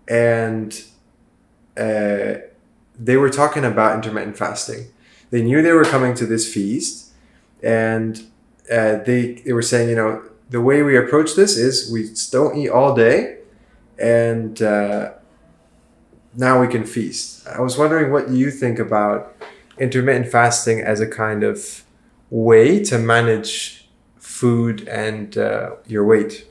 and they were talking about intermittent fasting. They knew they were coming to this feast, and they were saying, the way we approach this is we don't eat all day, and now we can feast. I was wondering, what do you think about intermittent fasting as a kind of way to manage food and your weight?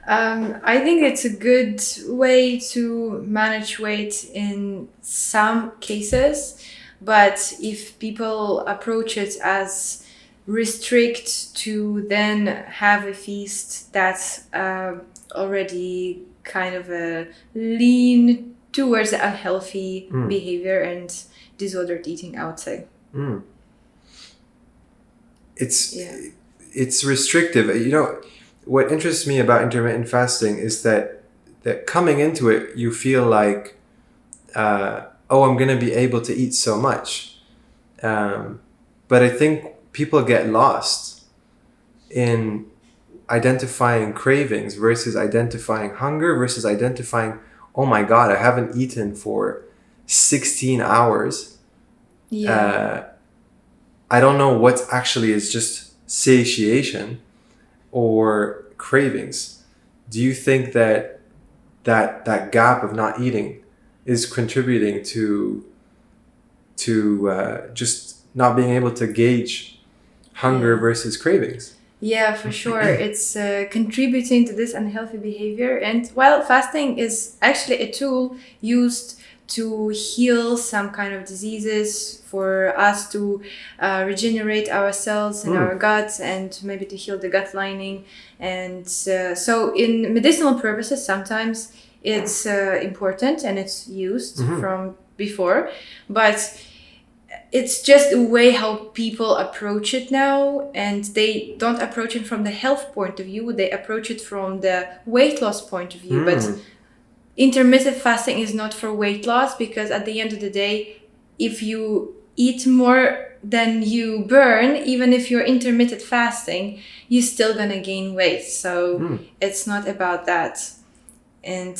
I think it's a good way to manage weight in some cases, but if people approach it as restrict to then have a feast that's already kind of a lean towards unhealthy behavior and disordered eating, I would say. It's restrictive. What interests me about intermittent fasting is that coming into it, you feel like, I'm going to be able to eat so much. But I think people get lost in identifying cravings versus identifying hunger versus identifying, oh my God, I haven't eaten for 16 hours. Yeah. I don't know what actually is just satiation or cravings. Do you think that gap of not eating is contributing to just not being able to gauge hunger versus cravings? Yeah, for sure. It's contributing to this unhealthy behavior. And while fasting is actually a tool used to heal some kind of diseases, for us to regenerate our cells and our guts, and maybe to heal the gut lining. And so in medicinal purposes, sometimes it's important and it's used from before, but it's just a way how people approach it now, and they don't approach it from the health point of view, they approach it from the weight loss point of view. But intermittent fasting is not for weight loss, because at the end of the day, if you eat more than you burn, even if you're intermittent fasting, you're still gonna gain weight. So it's not about that. And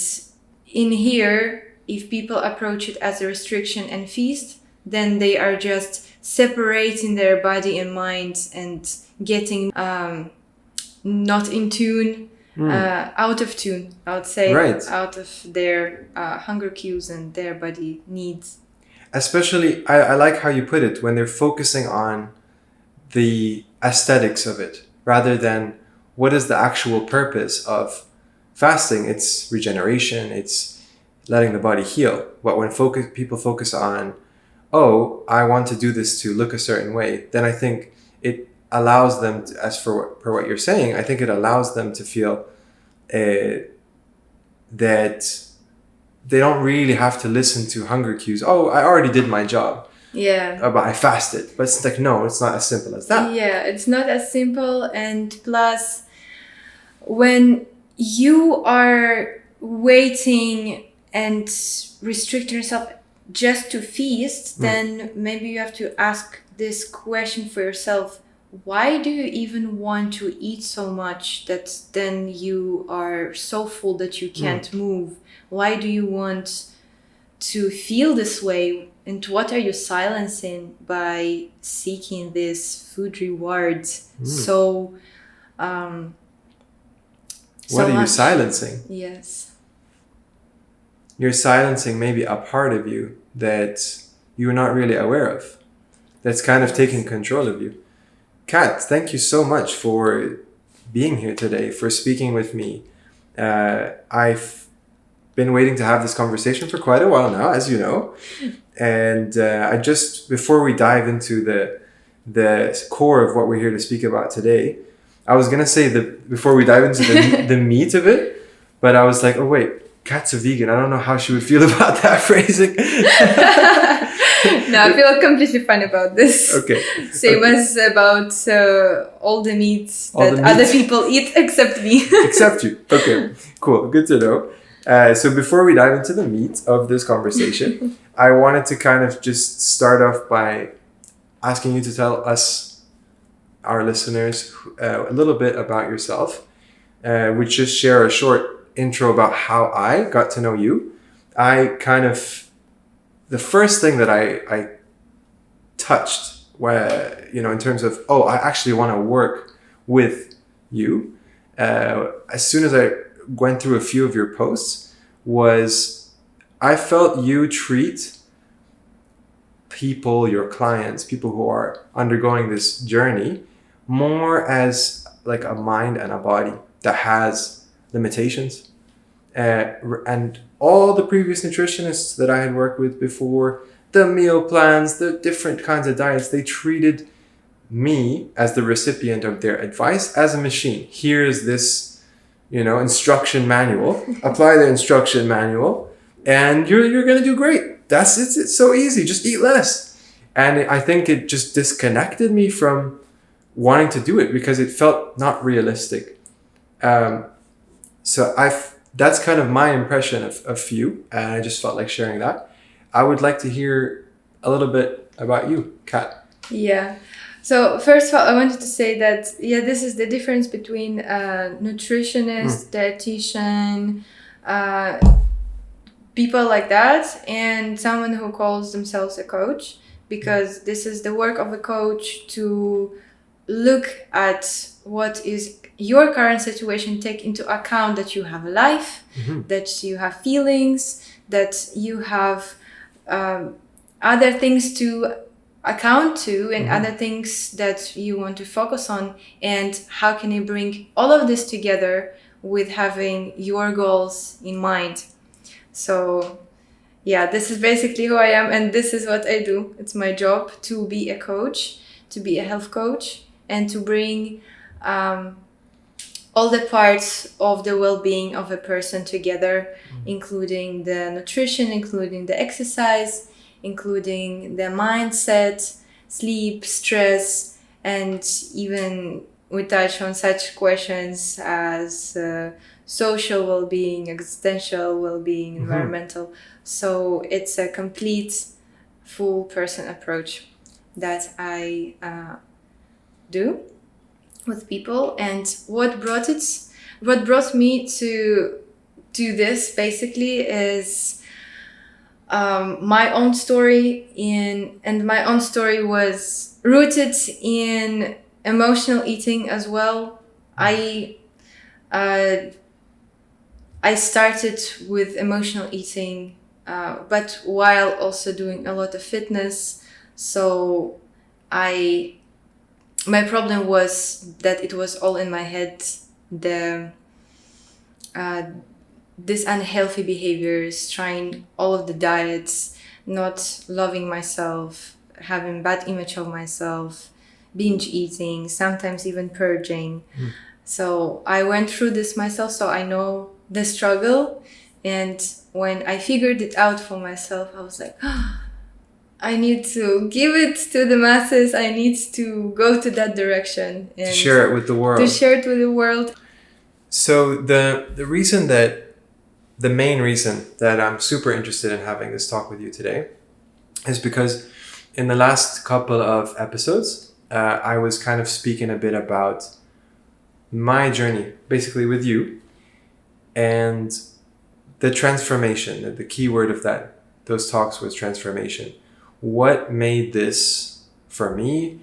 in here, if people approach it as a restriction and feast, then they are just separating their body and mind and getting not in tune, out of tune, I would say, out of their hunger cues and their body needs. Especially, I like how you put it, when they're focusing on the aesthetics of it rather than what is the actual purpose of fasting. It's regeneration, it's letting the body heal. But when people focus on, I want to do this to look a certain way, then I think it allows them to, as for what you're saying, I think it allows them to feel that they don't really have to listen to hunger cues. Oh, I already did my job. Yeah. But I fasted. But it's like, no, it's not as simple as that. Yeah, it's not as simple. And plus, when you are waiting and restricting yourself just to feast, then maybe you have to ask this question for yourself. Why do you even want to eat so much that then you are so full that you can't move? Why do you want to feel this way? And what are you silencing by seeking this food reward? So, what are you silencing? Yes. You're silencing maybe a part of you that you're not really aware of. That's kind of taking control of you. Kat, thank you so much for being here today, for speaking with me. I've been waiting to have this conversation for quite a while now, as you know. And I just, before we dive into the core of what we're here to speak about today, I was going to say before we dive into the meat of it, but I was like, oh wait, Kat's a vegan. I don't know how she would feel about that phrasing. No, I feel completely fine about this. Okay. Same as about all the meats that other people eat except me. Except you. Okay, cool. Good to know. So before we dive into the meat of this conversation, I wanted to kind of just start off by asking you to tell us, our listeners, a little bit about yourself. We just share a short intro about how I got to know you, the first thing that I touched, where, in terms of, I actually want to work with you, as soon as I went through a few of your posts, was I felt you treat people, your clients, people who are undergoing this journey, more as like a mind and a body that has limitations. And all the previous nutritionists that I had worked with before, the meal plans, the different kinds of diets, they treated me as the recipient of their advice as a machine. Here's this, instruction manual. Apply the instruction manual, and you're gonna do great. That's it. It's so easy. Just eat less. And I think it just disconnected me from wanting to do it because it felt not realistic. So that's kind of my impression of you, and I just felt like sharing that. I would like to hear a little bit about you, Kat. Yeah. So first of all, I wanted to say that, this is the difference between a nutritionist, dietitian, people like that, and someone who calls themselves a coach, because this is the work of a coach to look at what is your current situation, take into account that you have a life, that you have feelings, that you have other things to account to, and other things that you want to focus on, and how can you bring all of this together with having your goals in mind. So this is basically who I am, and this is what I do. It's my job to be a coach, to be a health coach, and to bring all the parts of the well-being of a person together, including the nutrition, including the exercise, including the mindset, sleep, stress, and even we touch on such questions as social well-being, existential well-being, environmental. So it's a complete, full person approach that I do with people. And what brought me to do this basically is my own story, and my own story was rooted in emotional eating as well. I started with emotional eating, but while also doing a lot of fitness. So my problem was that it was all in my head. These unhealthy behaviors, trying all of the diets, not loving myself, having bad image of myself, binge eating, sometimes even purging. So I went through this myself, so I know the struggle. And when I figured it out for myself, I was like, I need to give it to the masses. I need to go to that direction and to share it with the world. So the main reason that I'm super interested in having this talk with you today is because in the last couple of episodes, I was kind of speaking a bit about my journey, basically with you, and the transformation. The key word of those talks was transformation. What made this, for me,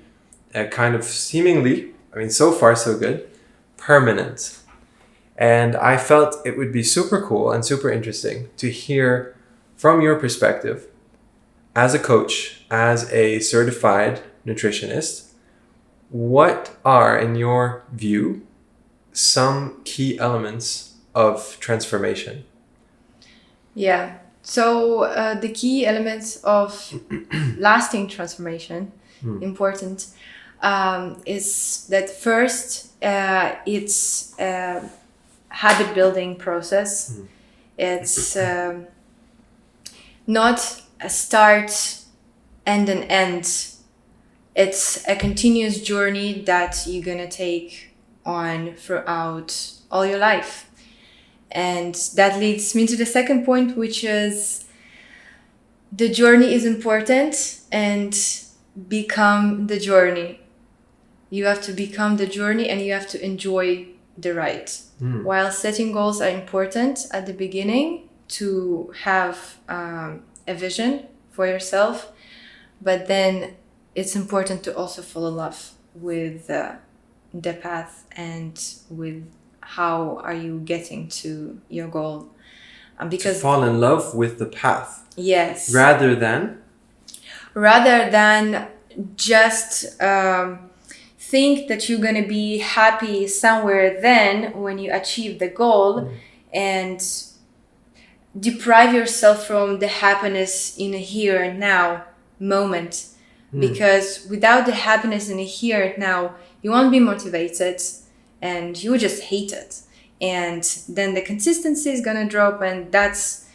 a kind of seemingly, so far so good, permanent. And I felt it would be super cool and super interesting to hear from your perspective as a coach, as a certified nutritionist, what are, in your view, some key elements of transformation? Yeah. So the key elements of lasting transformation, important, is that first it's a habit building process. It's not a start and an end. It's a continuous journey that you're gonna take on throughout all your life. And that leads me to the second point, which is the journey is important, and become the journey. You have to become the journey, and you have to enjoy the right. While setting goals are important at the beginning to have a vision for yourself, but then it's important to also fall in love with the path and with how are you getting to your goal. Because to fall in love with the path. Yes. Rather than just think that you're going to be happy somewhere then when you achieve the goal and deprive yourself from the happiness in a here and now moment. Because without the happiness in a here and now, you won't be motivated and you will just hate it. And then the consistency is going to drop, and that's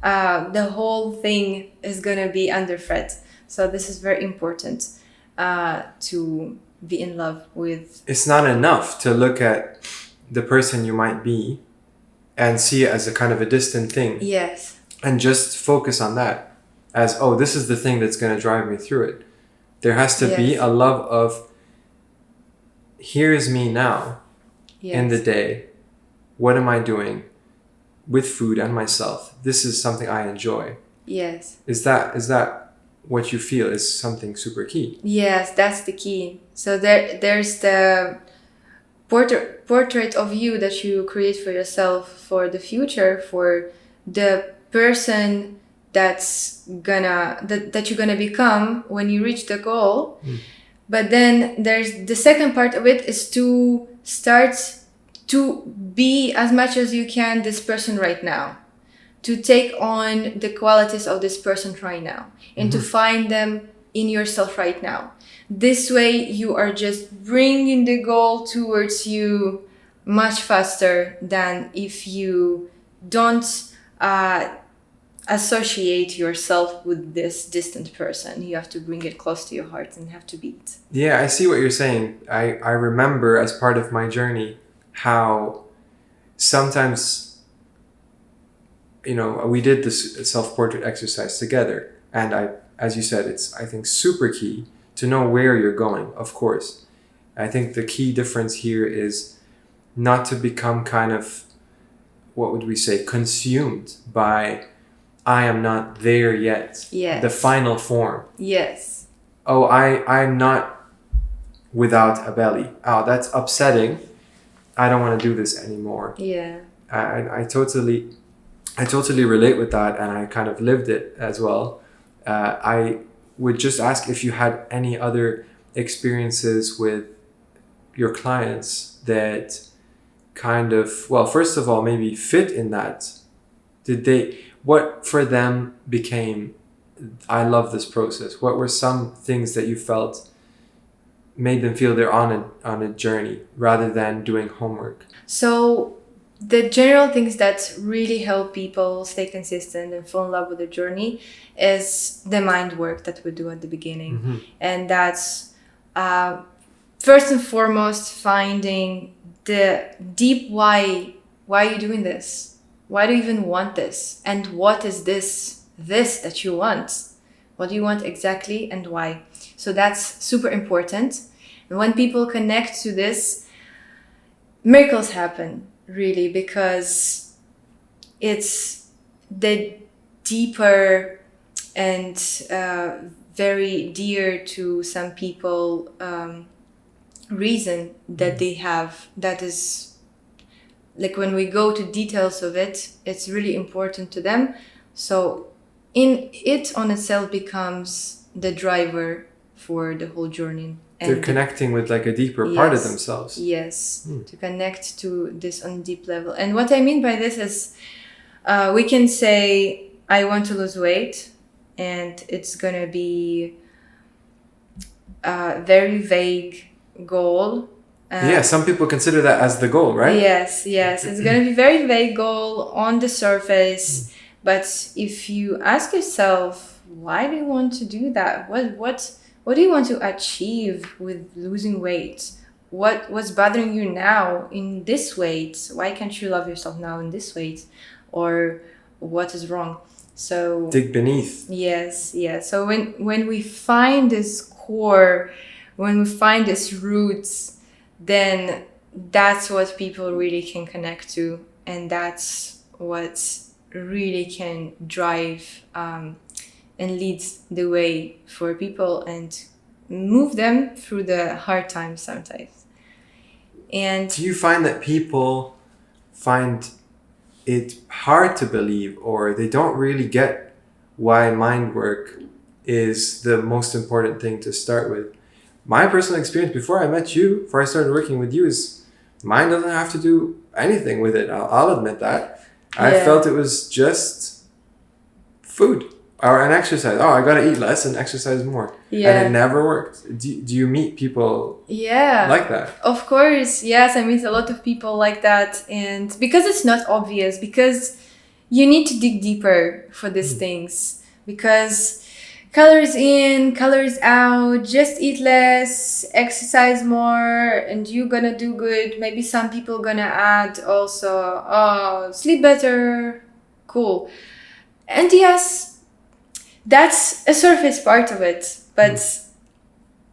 the whole thing is going to be under threat. So this is very important to be in love with. It's not enough to look at the person you might be and see it as a kind of a distant thing. Yes. And just focus on that as, oh, this is the thing that's going to drive me through it. There has to be a love of, here's me now in the day. What am I doing with food and myself? This is something I enjoy. Yes. Is that what you feel is something super key? Yes, that's the key. So there's the portrait of you that you create for yourself for the future, for the person that you're gonna become when you reach the goal. But then there's the second part of it is to start to be as much as you can this person right now, to take on the qualities of this person right now, and to find them in yourself right now. This way you are just bringing the goal towards you much faster than if you don't associate yourself with this distant person. You have to bring it close to your heart and have to beat. Yeah, I see what you're saying. I remember as part of my journey how sometimes, we did this self-portrait exercise together. And as you said, it's, I think, super key to know where you're going, of course. I think the key difference here is not to become kind of, what would we say, consumed by, I am not there yet. Yes. The final form. Yes. Oh, I'm not without a belly. Oh, that's upsetting. I don't want to do this anymore. Yeah. I totally relate with that, and I kind of lived it as well. I would just ask if you had any other experiences with your clients that kind of, well, first of all, maybe fit in that. What for them became, I love this process? What were some things that you felt made them feel they're on a journey rather than doing homework? So the general things that really help people stay consistent and fall in love with the journey is the mind work that we do at the beginning. And that's first and foremost finding the deep why are you doing this? Why do you even want this? And what is this that you want? What do you want exactly and why? So that's super important. And when people connect to this, miracles happen, really, because it's the deeper and very dear to some people reason that they have. That is, like, when we go to details of it, it's really important to them. So in it on itself becomes the driver for the whole journey. And they're connecting with like a deeper part of themselves. Yes, to connect to this on a deep level. And what I mean by this is we can say, I want to lose weight, and it's going to be a very vague goal. Some people consider that as the goal, right? Yes. It's going to be very vague goal on the surface. But if you ask yourself, why do you want to do that? What do you want to achieve with losing weight? What's bothering you now in this weight? Why can't you love yourself now in this weight? Or what is wrong? So dig beneath. Yes. So when we find this core, when we find these roots, then that's what people really can connect to, and that's what really can drive and lead the way for people and move them through the hard times sometimes. And Do you find that people find it hard to believe, or they don't really get why mind work is the most important thing to start with? My personal experience before I met you, before I started working with you, is mine doesn't have to do anything with it. I'll admit that. I Yeah. felt it was just food or an exercise. Oh, I gotta eat less and exercise more. Yeah. And it never worked. Do you meet people yeah, like that? of course, yes, I meet a lot of people like that, and because it's not obvious, because you need to dig deeper for these things, because calories in, calories out, just eat less, exercise more, and you're gonna do good. Maybe some people gonna add also, oh, sleep better, cool. And yes, that's a surface part of it, but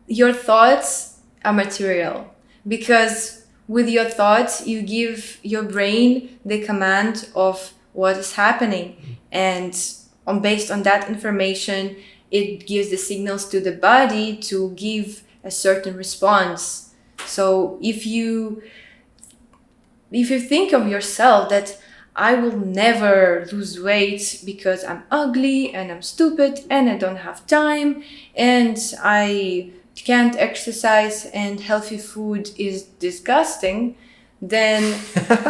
your thoughts are material, because with your thoughts you give your brain the command of what is happening, and based on that information it gives the signals to the body to give a certain response. So if you think of yourself that I will never lose weight because I'm ugly and I'm stupid and I don't have time and I can't exercise and healthy food is disgusting, then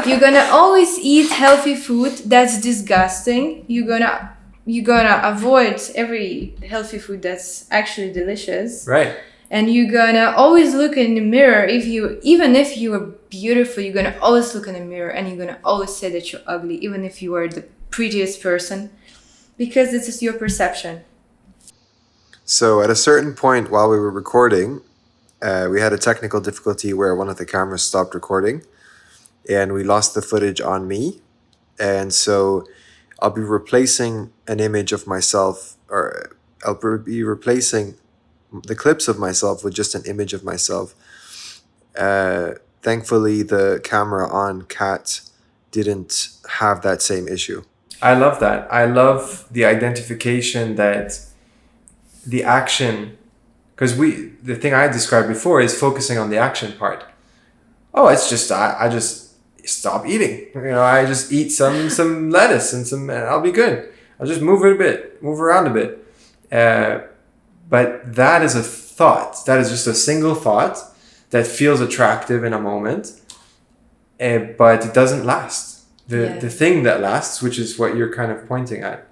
you're gonna always eat healthy food that's disgusting. You're gonna avoid every healthy food that's actually delicious. Right. And you're gonna always look in the mirror. Even if you are beautiful, you're gonna always look in the mirror and you're gonna always say that you're ugly, even if you are the prettiest person, because this is your perception. So at a certain point while we were recording, we had a technical difficulty where one of the cameras stopped recording and we lost the footage on me. And so I'll be replacing an image of myself, or I'll be replacing the clips of myself with just an image of myself. Thankfully, the camera on Kat didn't have that same issue. I love that. I love the identification that the action, because the thing I described before is focusing on the action part. Oh, it's just I just stop eating. I just eat some lettuce and I'll be good. I'll just move around a bit. But that is a thought. That is just a single thought that feels attractive in a moment, but it doesn't last. The thing that lasts, which is what you're kind of pointing at.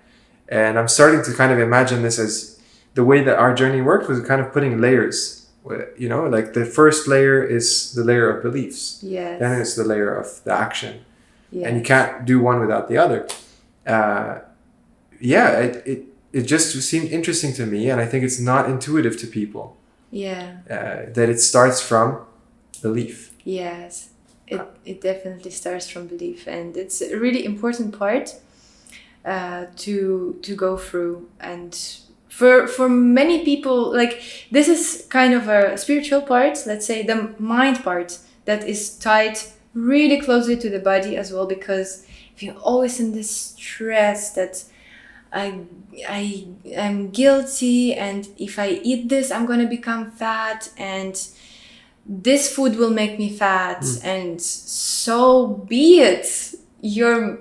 And I'm starting to kind of imagine this as the way that our journey worked, was kind of putting layers. Like the first layer is the layer of beliefs. Yes. Then it's the layer of the action. Yes. And you can't do one without the other. It just seemed interesting to me, and I think it's not intuitive to people. Yeah. That it starts from belief. Yes, it definitely starts from belief, and it's a really important part to go through. And for many people, like, this is kind of a spiritual part, let's say the mind part, that is tied really closely to the body as well, because if you're always in this stress that I'm guilty, and if I eat this I'm gonna become fat, and this food will make me fat, and so be it, your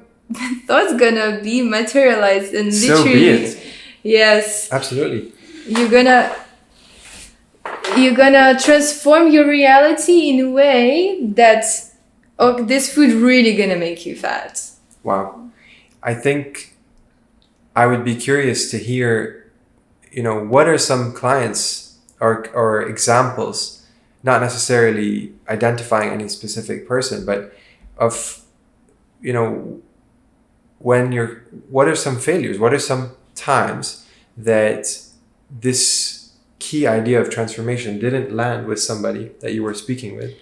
thoughts gonna be materialized, and literally, So be it. Yes, Absolutely. you're gonna transform your reality in a way that, oh, this food really gonna make you fat. Wow. I think I would be curious to hear, what are some clients or examples, not necessarily identifying any specific person, but of, what are some failures? What are some times that this key idea of transformation didn't land with somebody that you were speaking with?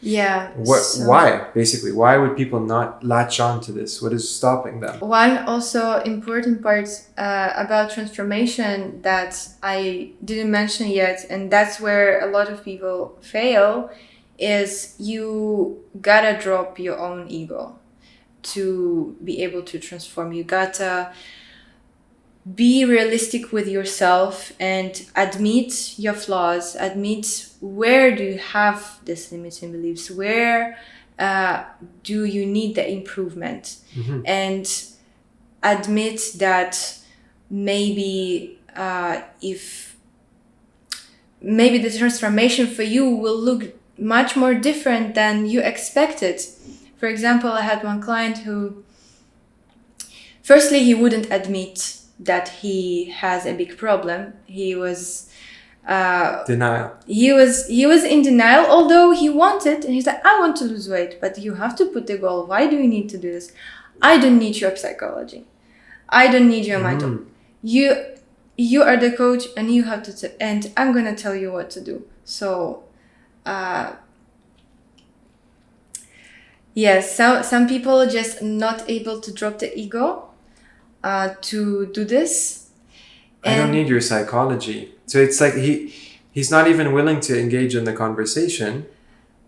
Yeah. Why? Basically, why would people not latch on to this? What is stopping them? One also important part about transformation that I didn't mention yet, and that's where a lot of people fail, is you gotta drop your own ego to be able to transform. You gotta be realistic with yourself and admit your flaws, admit where do you have these limiting beliefs, where do you need the improvement, and admit that maybe if maybe the transformation for you will look much more different than you expected. For example, I had one client who, firstly, he wouldn't admit that he has a big problem. He was Denial. He was in denial, although he wanted, and he's like, I want to lose weight, but you have to put the goal. Why do you need to do this? I don't need your psychology. I don't need your mind. You are the coach, and you have to and I'm gonna tell you what to do. So yes, some people are just not able to drop the ego to do this. I don't need your psychology. So it's like he's not even willing to engage in the conversation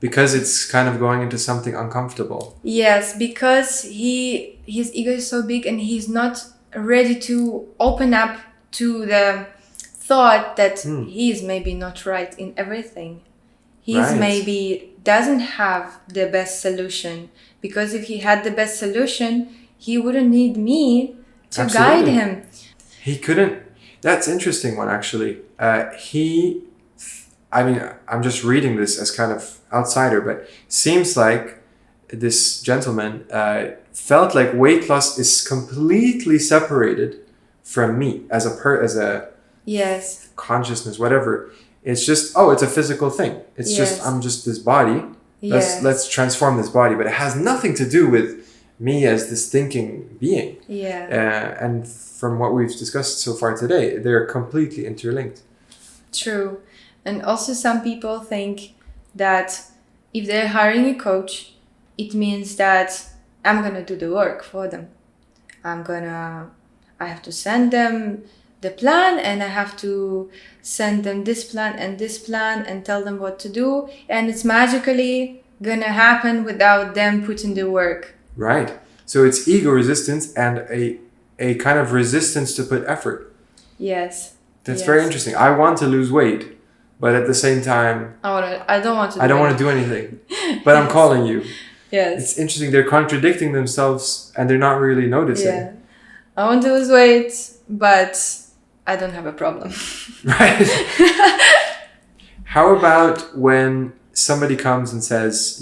because it's kind of going into something uncomfortable. Yes, because his ego is so big and he's not ready to open up to the thought that he's maybe not right in everything. He's maybe doesn't have the best solution, because if he had the best solution, he wouldn't need me to guide him. He couldn't. That's interesting one, actually. I'm just reading this as kind of outsider, but seems like this gentleman felt like weight loss is completely separated from me as a yes, consciousness, whatever. It's just, it's a physical thing. It's just, I'm just this body. Let's transform this body, but it has nothing to do with me as this thinking being. And from what we've discussed so far today, they're completely interlinked. True. And also some people think that if they're hiring a coach, it means that I'm going to do the work for them. I have to send them the plan, and I have to send them this plan and tell them what to do. And it's magically going to happen without them putting the work. Right. So it's ego resistance and a kind of resistance to put effort. Yes. That's very interesting. I want to lose weight, but at the same time, I don't want to do anything. But I'm calling you. Yes. It's interesting. They're contradicting themselves and they're not really noticing. Yeah. I want to lose weight, but I don't have a problem. Right. How about when somebody comes and says,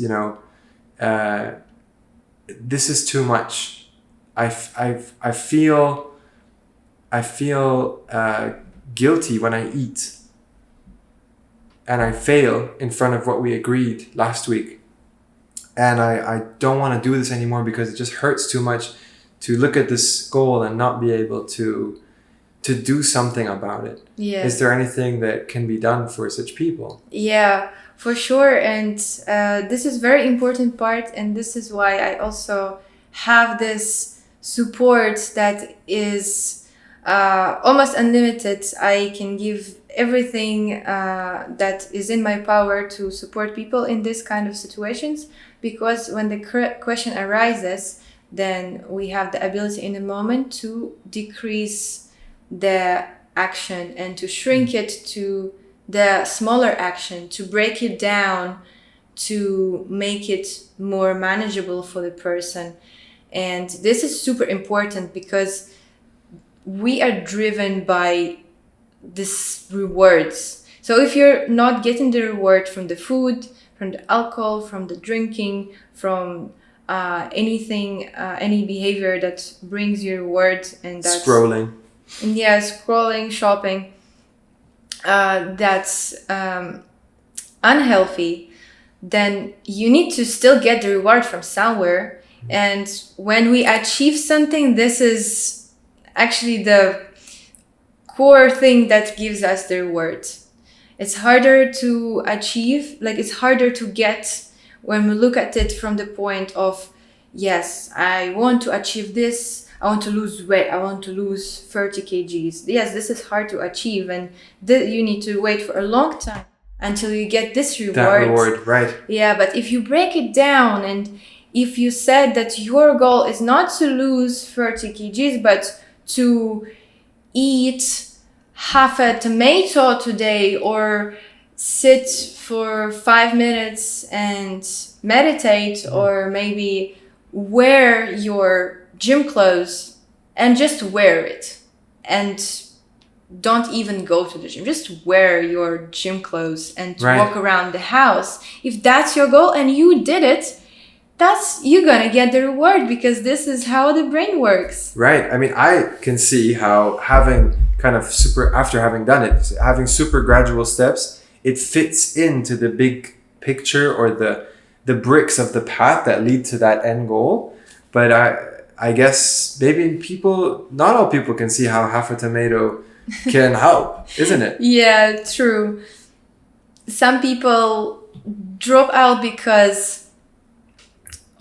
this is too much. I feel guilty when I eat, and I fail in front of what we agreed last week, and I don't want to do this anymore because it just hurts too much to look at this goal and not be able to do something about it. Yeah. Is there anything that can be done for such people? Yeah, for sure. And this is very important part, and this is why I also have this support that is almost unlimited. I can give everything that is in my power to support people in this kind of situations, because when the question arises, then we have the ability in a moment to decrease the action and to shrink it to the smaller action, to break it down, to make it more manageable for the person. And this is super important because we are driven by these rewards. So if you're not getting the reward from the food, from the alcohol, from the drinking, from anything, any behavior that brings you reward, and that's scrolling, shopping, that's unhealthy, then you need to still get the reward from somewhere. And when we achieve something, this is actually the core thing that gives us the reward. It's harder to achieve, it's harder to get when we look at it from the point of, yes, I want to achieve this, I want to lose weight, I want to lose 30 kgs. Yes, this is hard to achieve, and you need to wait for a long time. until you get this reward. That reward, right. Yeah, but if you break it down and if you said that your goal is not to lose 30 kgs, but to eat half a tomato today or sit for 5 minutes and meditate, or maybe wear your gym clothes and just wear it and don't even go to the gym, just wear your gym clothes and walk around the house. If that's your goal and you did it, you're gonna get the reward, because this is how the brain works. Right. I mean, I can see how having after having done it, having super gradual steps, it fits into the big picture or the bricks of the path that lead to that end goal. But I guess maybe not all people can see how half a tomato can help, isn't it? Yeah, true. Some people drop out because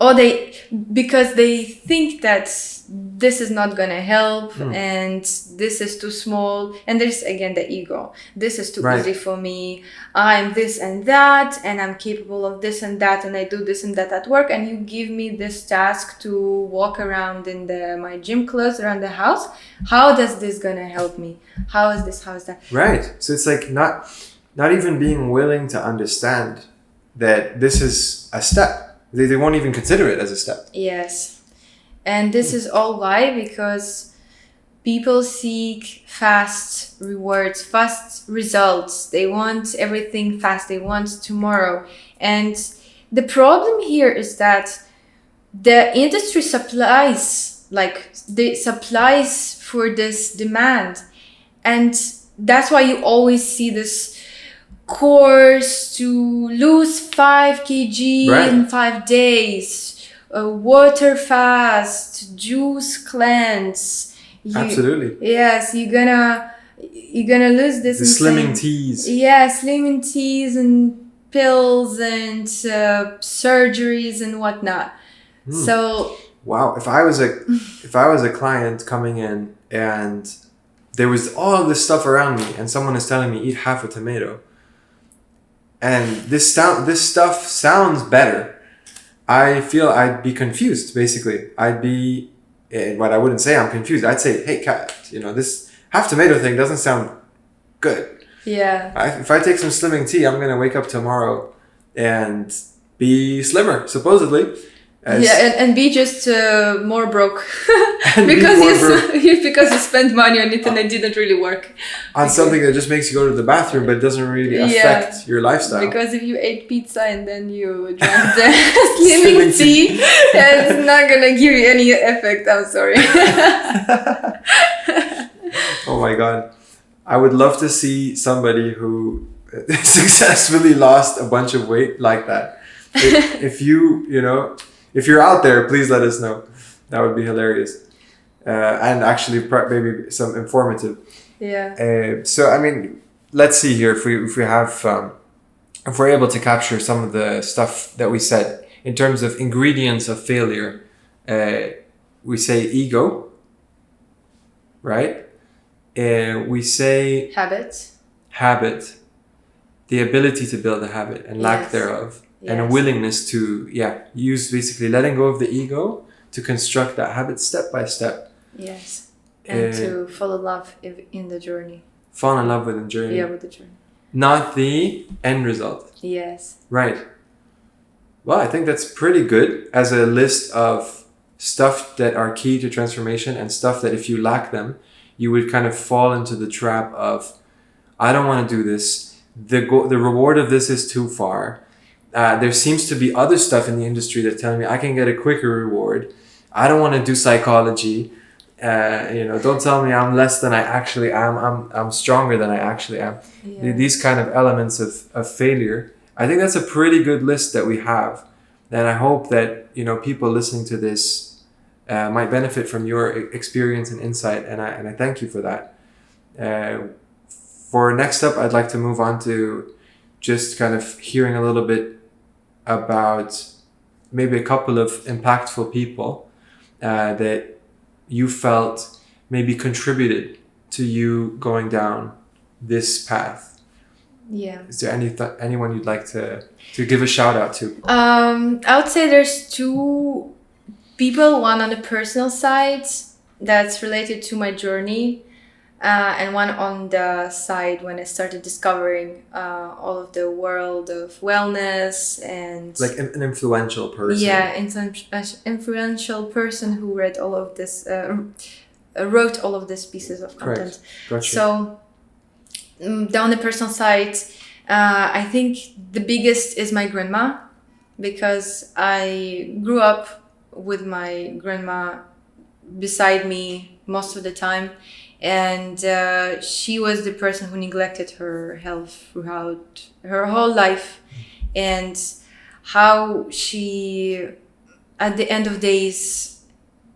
they think that this is not gonna help and this is too small, and there's again the ego. This is too easy for me. I'm this and that, and I'm capable of this and that, and I do this and that at work, and you give me this task to walk around in my gym clothes around the house. How does this gonna help me? How is this? How is that? Right. So it's like not even being willing to understand that this is a step. They won't even consider it as a step. Yes. And this is all why, because people seek fast rewards, fast results. They want everything fast. They want tomorrow. And the problem here is that the industry supplies for this demand. And that's why you always see this course to lose 5 kg in 5 days, water fast, juice cleanse. Absolutely. Yes, you're gonna lose this. The slimming teas. Yeah, slimming teas and pills and surgeries and whatnot. So wow, if I was a client coming in and there was all this stuff around me and someone is telling me eat half a tomato, and this stuff sounds better, I feel I'd be confused, basically. I'd be, what I wouldn't say I'm confused. I'd say, hey, Kat, this half tomato thing doesn't sound good. Yeah. If I take some slimming tea, I'm going to wake up tomorrow and be slimmer, supposedly. And be just more broke because you spent money on it and it didn't really work on something that just makes you go to the bathroom but doesn't really affect your lifestyle. Because if you ate pizza and then you drank the slimming tea, it's not gonna give you any effect. I'm sorry. Oh my god, I would love to see somebody who successfully lost a bunch of weight like that. If you're out there, please let us know. That would be hilarious. And actually maybe some informative. Yeah. So, I mean, let's see here if we're able to capture some of the stuff that we said in terms of ingredients of failure. We say ego, right? We say habit, the ability to build a habit and lack thereof. Yes. And a willingness to, use basically letting go of the ego to construct that habit step by step. Yes. And to fall in love in the journey. Fall in love with the journey. Yeah, with the journey. Not the end result. Yes. Right. Well, I think that's pretty good as a list of stuff that are key to transformation and stuff that if you lack them, you would kind of fall into the trap of, I don't want to do this. The reward of this is too far. There seems to be other stuff in the industry that's telling me I can get a quicker reward. I don't want to do psychology. Don't tell me I'm less than I actually am. I'm stronger than I actually am. Yeah. These kind of elements of failure. I think that's a pretty good list that we have. And I hope that, people listening to this might benefit from your experience and insight. And I thank you for that. For next up, I'd like to move on to just kind of hearing a little bit about maybe a couple of impactful people that you felt maybe contributed to you going down this path. Yeah. Is there anyone you'd like to give a shout out to? I would say there's two people, one on the personal side that's related to my journey, and one on the side when I started discovering all of the world of wellness and Like an influential person. yeah, influential person who read all of this, wrote all of these pieces of content. Gotcha. So down the personal side, I think the biggest is my grandma, because I grew up with my grandma beside me most of the time, and she was the person who neglected her health throughout her whole life, and how she at the end of days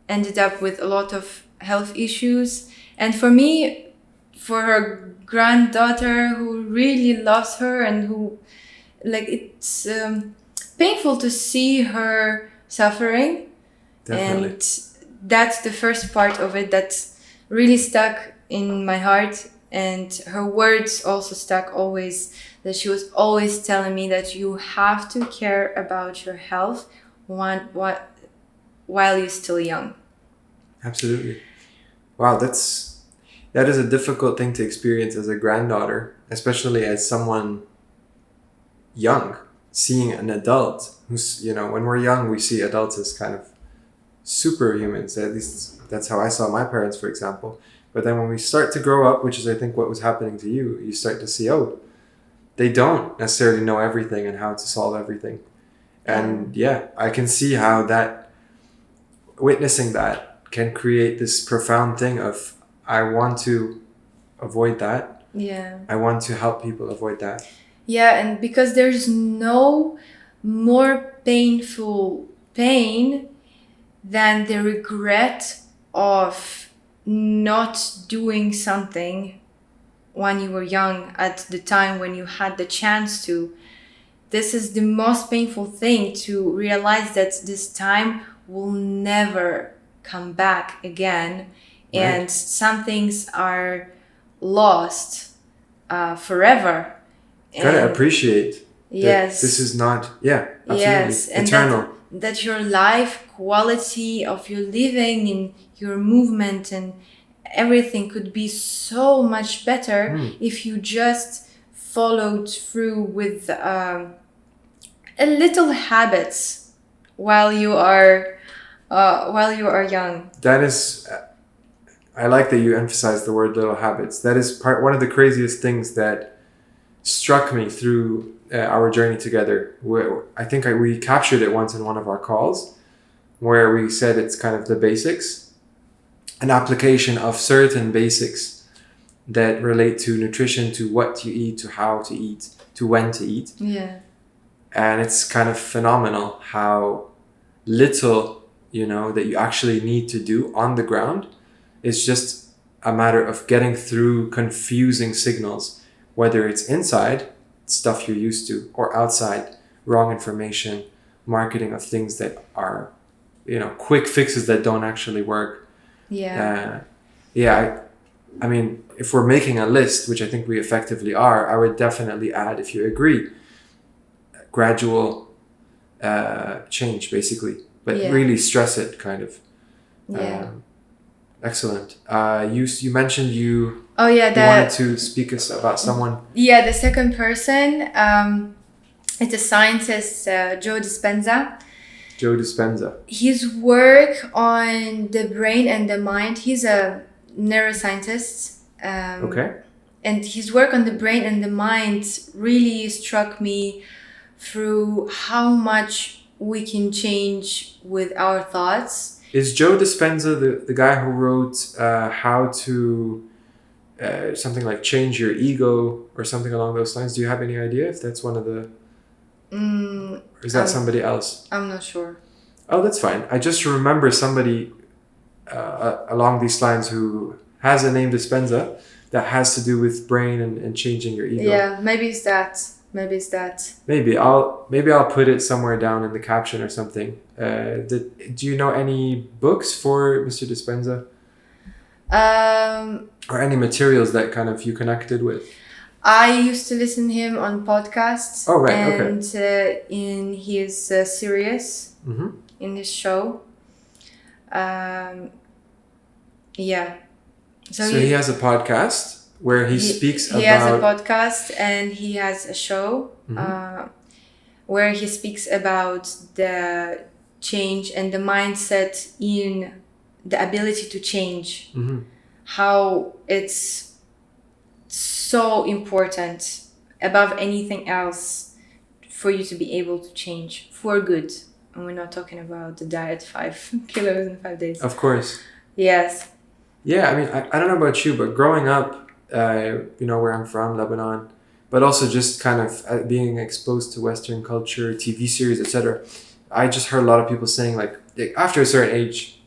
ended up with a lot of health issues. And for me, for her granddaughter who really loves her and who, like, it's painful to see her suffering. Definitely. And that's the first part of it that's really stuck in my heart. And her words also stuck always, that she was always telling me that you have to care about your health while you're still young. Absolutely. Wow, that is a difficult thing to experience as a granddaughter, especially as someone young, seeing an adult who's, when we're young, we see adults as kind of superhumans. At least that's how I saw my parents, for example. But then when we start to grow up, which is I think what was happening to you, you start to see, oh, they don't necessarily know everything and how to solve everything. And yeah, I can see how witnessing that can create this profound thing of, I want to avoid that. Yeah. I want to help people avoid that. Yeah, and because there's no more painful pain than the regret of not doing something when you were young at the time when you had the chance to. This is the most painful thing, to realize that this time will never come back again. Right. And some things are lost forever. Gotta appreciate. Yes. This is not, absolutely. Yes, and eternal. That your life quality of your living and your movement and everything could be so much better if you just followed through with a little habits while you are young. That is, I like that you emphasize the word little habits. That is one of the craziest things that struck me through our journey together. I think we captured it once in one of our calls, where we said it's kind of the basics, an application of certain basics that relate to nutrition, to what you eat, to how to eat, to when to eat. Yeah. And it's kind of phenomenal how little, that you actually need to do on the ground. It's just a matter of getting through confusing signals, whether it's inside, stuff you're used to, or outside, wrong information, marketing of things that are, quick fixes that don't actually work. Yeah. I mean, if we're making a list, which I think we effectively are, I would definitely add, if you agree, gradual change, basically, but really stress it, kind of. Yeah. Excellent. You mentioned you wanted to speak us about someone. Yeah, the second person, it's a scientist, Joe Dispenza. Joe Dispenza. His work on the brain and the mind, he's a neuroscientist. Okay. And his work on the brain and the mind really struck me through how much we can change with our thoughts. Is Joe Dispenza the guy who wrote how to something like change your ego or something along those lines? Do you have any idea if that's one of the... or is that somebody else? I'm not sure. Oh, that's fine. I just remember somebody along these lines who has a name Dispenza that has to do with brain and changing your ego. Yeah, maybe it's that. Maybe I'll put it somewhere down in the caption or something. Do you know any books for Mr. Dispenza? Or any materials that kind of you connected with? I used to listen to him on podcasts. Oh, right, and in his series, in his show. Yeah. So he has a podcast where he speaks He about... has a podcast and he has a show where he speaks about the change and the mindset in the ability to change. How it's so important above anything else for you to be able to change for good. And we're not talking about the diet 5 kilos in 5 days. Of course. Yes. Yeah, I mean, I don't know about you, but growing up, where I'm from, Lebanon, but also just kind of being exposed to Western culture, TV series, etc., I just heard a lot of people saying, like, after a certain age,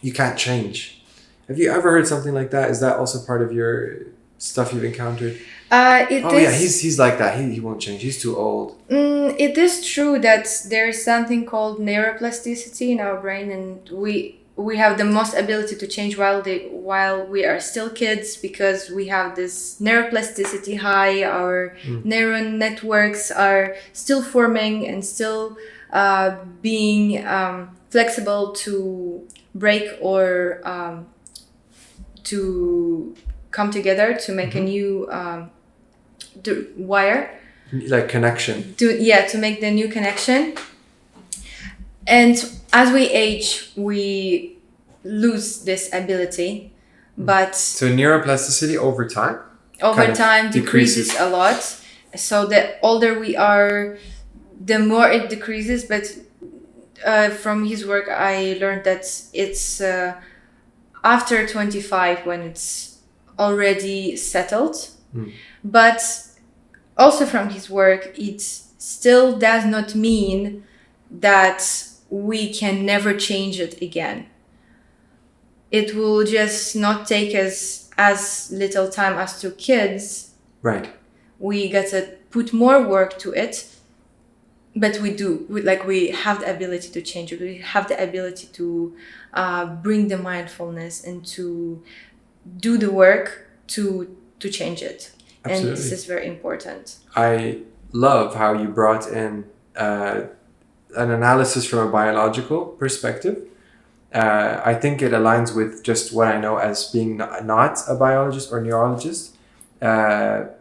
you can't change. Have you ever heard something like that? Is that also part of your stuff you've encountered? He's like that. He won't change. He's too old. It is true that there's something called neuroplasticity in our brain, and we have the most ability to change while we are still kids, because we have this neuroplasticity high. Our neuron networks are still forming and still being flexible to break or to come together to make a new wire, like connection, to make the new connection. And as we age, we lose this ability. But so neuroplasticity over time decreases a lot. So the older we are, the more it decreases. But from his work, I learned that it's after 25 when it's already settled. But also from his work, it still does not mean that we can never change it again. It will just not take us as little time as to kids. Right. We got to put more work to it, but we do. We have the ability to change it. We have the ability to bring the mindfulness and to do the work to change it. Absolutely. And this is very important. I love how you brought in an analysis from a biological perspective. I think it aligns with just what I know as being not a biologist or neurologist,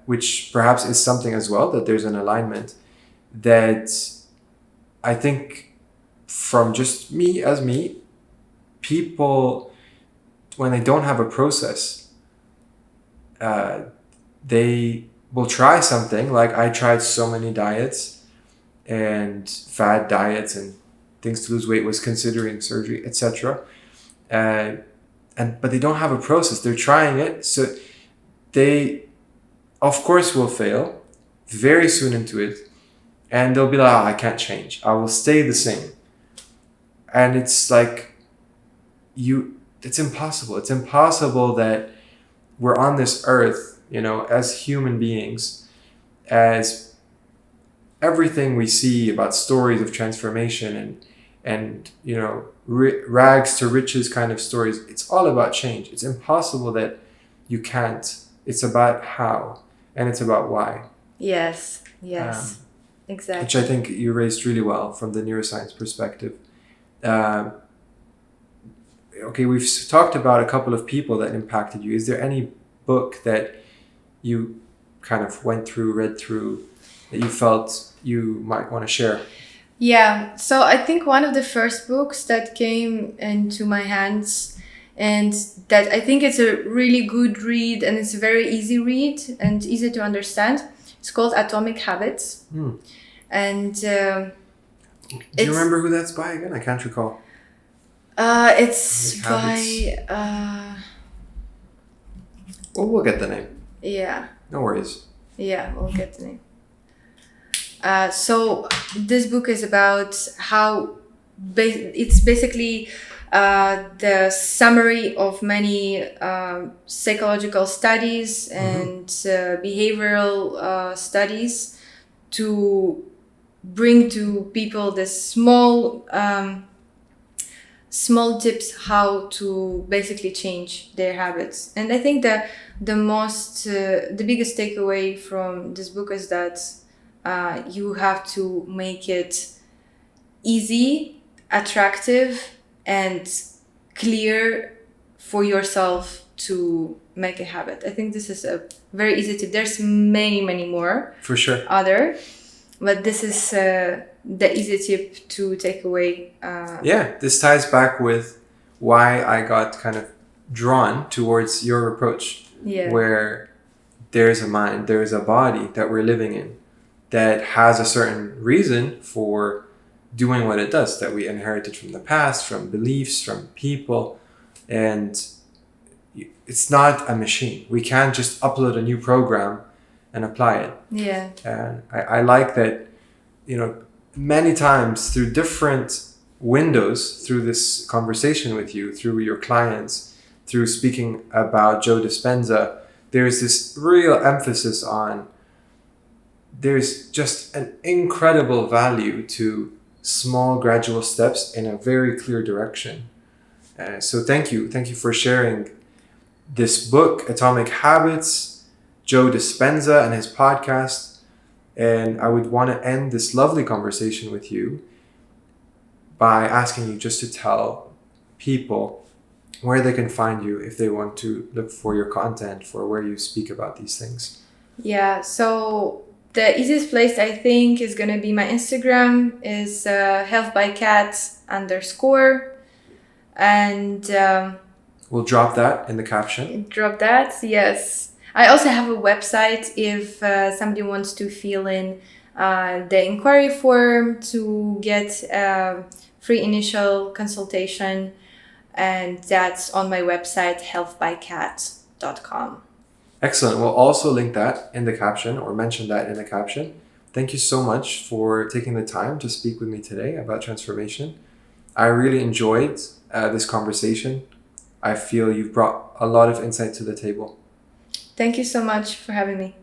which perhaps is something as well, that there's an alignment that I think from just me, people, when they don't have a process, they will try something. Like I tried so many diets and fad diets and things to lose weight, was considering surgery, etc. But they don't have a process. They're trying it, so they, of course, will fail very soon into it, and they'll be like, I can't change. I will stay the same. And it's like, it's impossible. It's impossible that we're on this earth, as human beings, as everything we see about stories of transformation and rags to riches kind of stories, it's all about change. It's impossible that you can't. It's about how, and it's about why. Yes, exactly. Which I think you raised really well from the neuroscience perspective. Okay, we've talked about a couple of people that impacted you. Is there any book that you kind of read through, that you felt you might want to share? Yeah, so I think one of the first books that came into my hands, and that I think it's a really good read, and it's a very easy read and easy to understand. It's called Atomic Habits. And do you remember who that's by again? I can't recall. It's by... Well, we'll get the name. Yeah. No worries. Yeah, we'll get the name. So this book is about how it's basically the summary of many psychological studies and behavioral studies to bring to people this small small tips how to basically change their habits. And I think that the biggest takeaway from this book is that you have to make it easy, attractive, and clear for yourself to make a habit. I think this is a very easy tip. There's many more For sure. other, but this is the easy tip to take away. Yeah, this ties back with why I got kind of drawn towards your approach, where there's a mind, there's a body that we're living in that has a certain reason for doing what it does, that we inherited from the past, from beliefs, from people. And it's not a machine. We can't just upload a new program and apply it. Yeah. And I like that, many times through different windows, through this conversation with you, through your clients, through speaking about Joe Dispenza, there's this real emphasis on there's just an incredible value to small gradual steps in a very clear direction. So thank you for sharing this book, Atomic Habits, Joe Dispenza and his podcast. And I would want to end this lovely conversation with you by asking you just to tell people where they can find you if they want to look for your content, for where you speak about these things. Yeah, so the easiest place I think is going to be my Instagram is healthbycat_. And we'll drop that in the caption. Drop that, yes. I also have a website if somebody wants to fill in the inquiry form to get a free initial consultation. And that's on my website, healthbycat.com. Excellent. We'll also link that in the caption or mention that in the caption. Thank you so much for taking the time to speak with me today about transformation. I really enjoyed this conversation. I feel you've brought a lot of insight to the table. Thank you so much for having me.